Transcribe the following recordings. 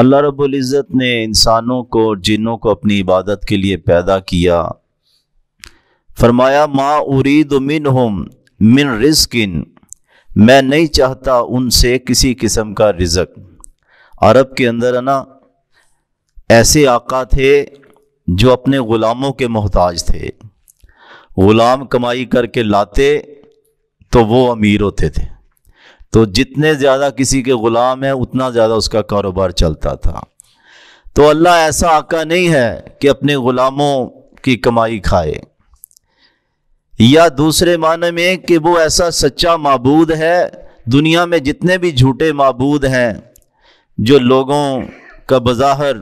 اللہ رب العزت نے انسانوں کو اور جنوں کو اپنی عبادت کے لیے پیدا کیا۔ فرمایا ما ارید منہم من رزق، میں نہیں چاہتا ان سے کسی قسم کا رزق۔ عرب کے اندر نا ایسے آقا تھے جو اپنے غلاموں کے محتاج تھے، غلام کمائی کر کے لاتے تو وہ امیر ہوتے تھے، تو جتنے زیادہ کسی کے غلام ہیں اتنا زیادہ اس کا کاروبار چلتا تھا۔ تو اللہ ایسا آقا نہیں ہے کہ اپنے غلاموں کی کمائی کھائے، یا دوسرے معنی میں کہ وہ ایسا سچا معبود ہے۔ دنیا میں جتنے بھی جھوٹے معبود ہیں جو لوگوں کا بظاہر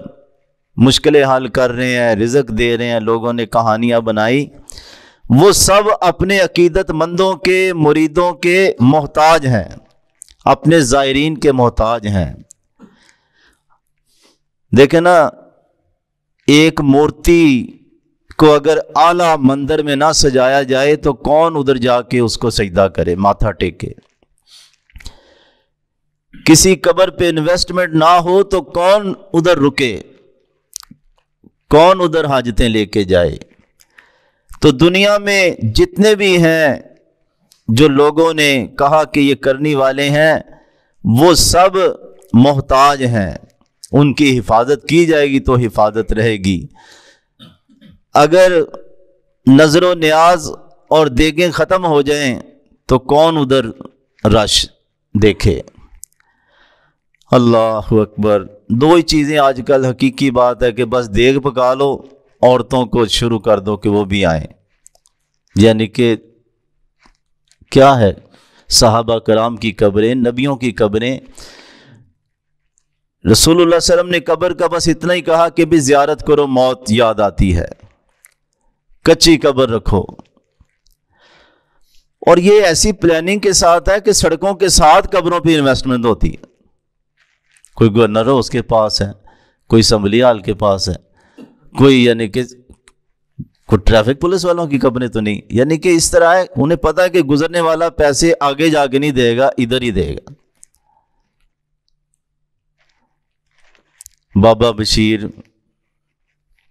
مشکلیں حل کر رہے ہیں، رزق دے رہے ہیں، لوگوں نے کہانیاں بنائی، وہ سب اپنے عقیدت مندوں کے مریدوں کے محتاج ہیں، اپنے زائرین کے محتاج ہیں۔ دیکھیں نا، ایک مورتی کو اگر اعلیٰ مندر میں نہ سجایا جائے تو کون ادھر جا کے اس کو سجدہ کرے، ماتھا ٹیکے؟ کسی قبر پہ انویسٹمنٹ نہ ہو تو کون ادھر رکے، کون ادھر حاجتیں لے کے جائے؟ تو دنیا میں جتنے بھی ہیں جو لوگوں نے کہا کہ یہ کرنے والے ہیں، وہ سب محتاج ہیں، ان کی حفاظت کی جائے گی تو حفاظت رہے گی۔ اگر نظر و نیاز اور دیگیں ختم ہو جائیں تو کون ادھر رش دیکھے؟ اللہ اکبر۔ دو ہی چیزیں آج کل حقیقی بات ہے کہ بس دیگ پکا لو، عورتوں کو شروع کر دو کہ وہ بھی آئیں، یعنی کہ کیا ہے، صحابہ کرام کی قبریں، نبیوں کی قبریں۔ رسول اللہ صلی اللہ علیہ وسلم نے قبر کا بس اتنا ہی کہا کہ بھی زیارت کرو، موت یاد آتی ہے، کچی قبر رکھو۔ اور یہ ایسی پلاننگ کے ساتھ ہے کہ سڑکوں کے ساتھ قبروں پہ انویسٹمنٹ ہوتی ہے۔ کوئی گورنر ہو اس کے پاس ہے، کوئی اسمبلی ہال کے پاس ہے، کوئی یعنی کہ کوئی ٹریفک پولیس والوں کی قبریں تو نہیں، یعنی کہ اس طرح ہے، انہیں پتہ ہے کہ گزرنے والا پیسے آگے جا کے نہیں دے گا، ادھر ہی دے گا۔ بابا بشیر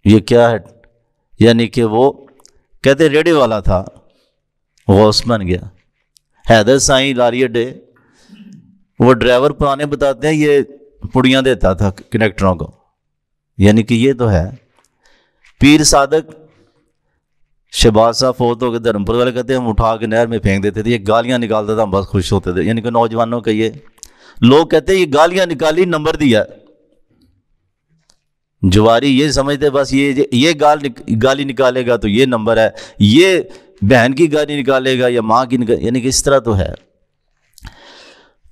یہ کیا ہے، یعنی کہ وہ کہتے ریڈی والا تھا، غوث بن گیا۔ حیدر سائیں لاری اڈے، وہ ڈرائیور پرانے بتاتے ہیں یہ پڑیاں دیتا تھا کنیکٹروں کو، یعنی کہ یہ تو ہے۔ پیر صادق شہباز صاحب فوت ہو کے دھرمپور والے کہتے ہیں ہم اٹھا کے نہر میں پھینک دیتے تھے، یہ گالیاں نکالتا تھا، ہم بس خوش ہوتے تھے، یعنی کہ نوجوانوں کا یہ لوگ کہتے ہیں یہ گالیاں نکالی نمبر دیا۔ جواری یہ سمجھتے بس یہ گالی نکالے گا تو یہ نمبر ہے، یہ بہن کی گالی نکالے گا یا ماں کی یعنی کہ اس طرح تو ہے۔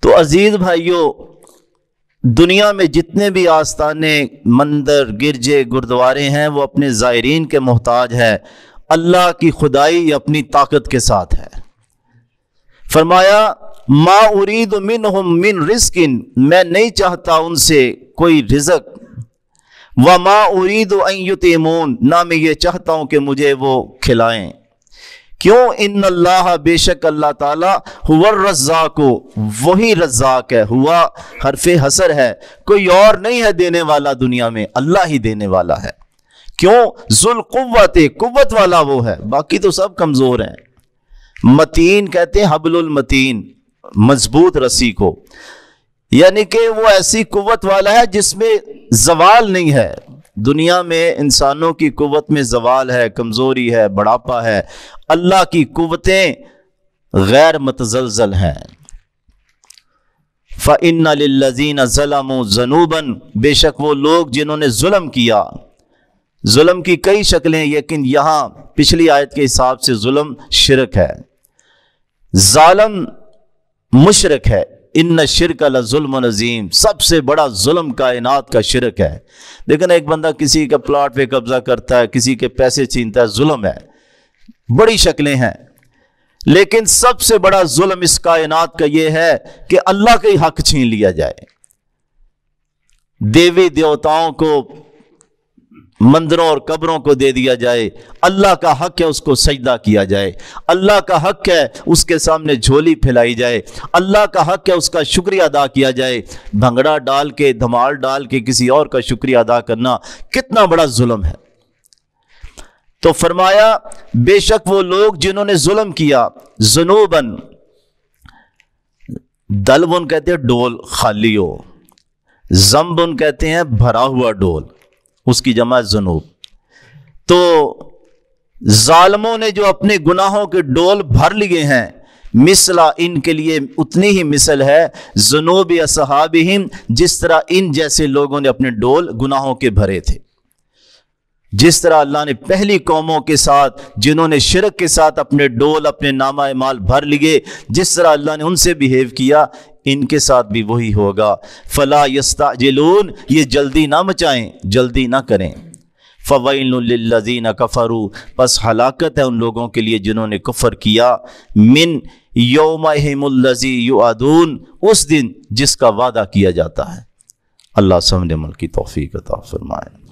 تو عزیز بھائیوں، دنیا میں جتنے بھی آستانے، مندر، گرجے، گردوارے ہیں وہ اپنے زائرین کے محتاج ہے، اللہ کی خدائی اپنی طاقت کے ساتھ ہے۔ فرمایا ما ارید منہم من رزق، میں نہیں چاہتا ان سے کوئی رزق، وما ارید ان یطعمون، نہ میں یہ چاہتا ہوں کہ مجھے وہ کھلائیں۔ کیوں؟ ان اللہ، بے شک اللہ تعالیٰ، هو الرزاق، وہی رزاق ہے، ہوا حرف حصر ہے، کوئی اور نہیں ہے دینے والا دنیا میں، اللہ ہی دینے والا ہے۔ کیوں؟ ذو القوت، قوت والا وہ ہے، باقی تو سب کمزور ہیں۔ متین کہتے ہیں حبل المتین، مضبوط رسی کو، یعنی کہ وہ ایسی قوت والا ہے جس میں زوال نہیں ہے۔ دنیا میں انسانوں کی قوت میں زوال ہے، کمزوری ہے، بڑھاپا ہے، اللہ کی قوتیں غیر متزلزل ہیں۔ فَإِنَّ لِلَّذِينَ ظَلَمُوا ذَنُوبًا، بے شک وہ لوگ جنہوں نے ظلم کیا، ظلم کی کئی شکلیں، لیکن یہاں پچھلی آیت کے حساب سے ظلم شرک ہے، ظالم مشرک ہے۔ ان الشرک لظلم عظیم، سب سے بڑا ظلم کائنات کا شرک ہے۔ لیکن ایک بندہ کسی کا پلاٹ پہ قبضہ کرتا ہے، کسی کے پیسے چھینتا ہے، ظلم ہے، بڑی شکلیں ہیں، لیکن سب سے بڑا ظلم اس کائنات کا یہ ہے کہ اللہ کا ہی حق چھین لیا جائے، دیوی دیوتاؤں کو مندروں اور قبروں کو دے دیا جائے، اللہ کا حق ہے اس کو سجدہ کیا جائے، اللہ کا حق ہے اس کے سامنے جھولی پھیلائی جائے، اللہ کا حق ہے اس کا شکریہ ادا کیا جائے۔ بھنگڑا ڈال کے، دھمال ڈال کے کسی اور کا شکریہ ادا کرنا کتنا بڑا ظلم ہے۔ تو فرمایا بے شک وہ لوگ جنہوں نے ظلم کیا، ذنوباً، دلبن کہتے ہیں ڈول خالی ہو، ذنبن کہتے ہیں بھرا ہوا ڈول، اس کی جمع ذنوب۔ تو ظالموں نے جو اپنے گناہوں کے ڈول بھر لیے ہیں، مثلا ان کے لیے اتنی ہی مثل ہے ذنوب اصحابہم، جس طرح ان جیسے لوگوں نے اپنے ڈول گناہوں کے بھرے تھے۔ جس طرح اللہ نے پہلی قوموں کے ساتھ جنہوں نے شرک کے ساتھ اپنے ڈول، اپنے نامہ اعمال بھر لیے، جس طرح اللہ نے ان سے بیہیو کیا، ان کے ساتھ بھی وہی ہوگا۔ فلا یستعجلون، یہ جلدی نہ مچائیں، جلدی نہ کریں۔ فویل للذین کفروا، پس ہلاکت ہے ان لوگوں کے لیے جنہوں نے کفر کیا، من یومہم الذی یوعدون، اس دن جس کا وعدہ کیا جاتا ہے۔ اللہ سمجھ عمل کی توفیق عطا فرمائے۔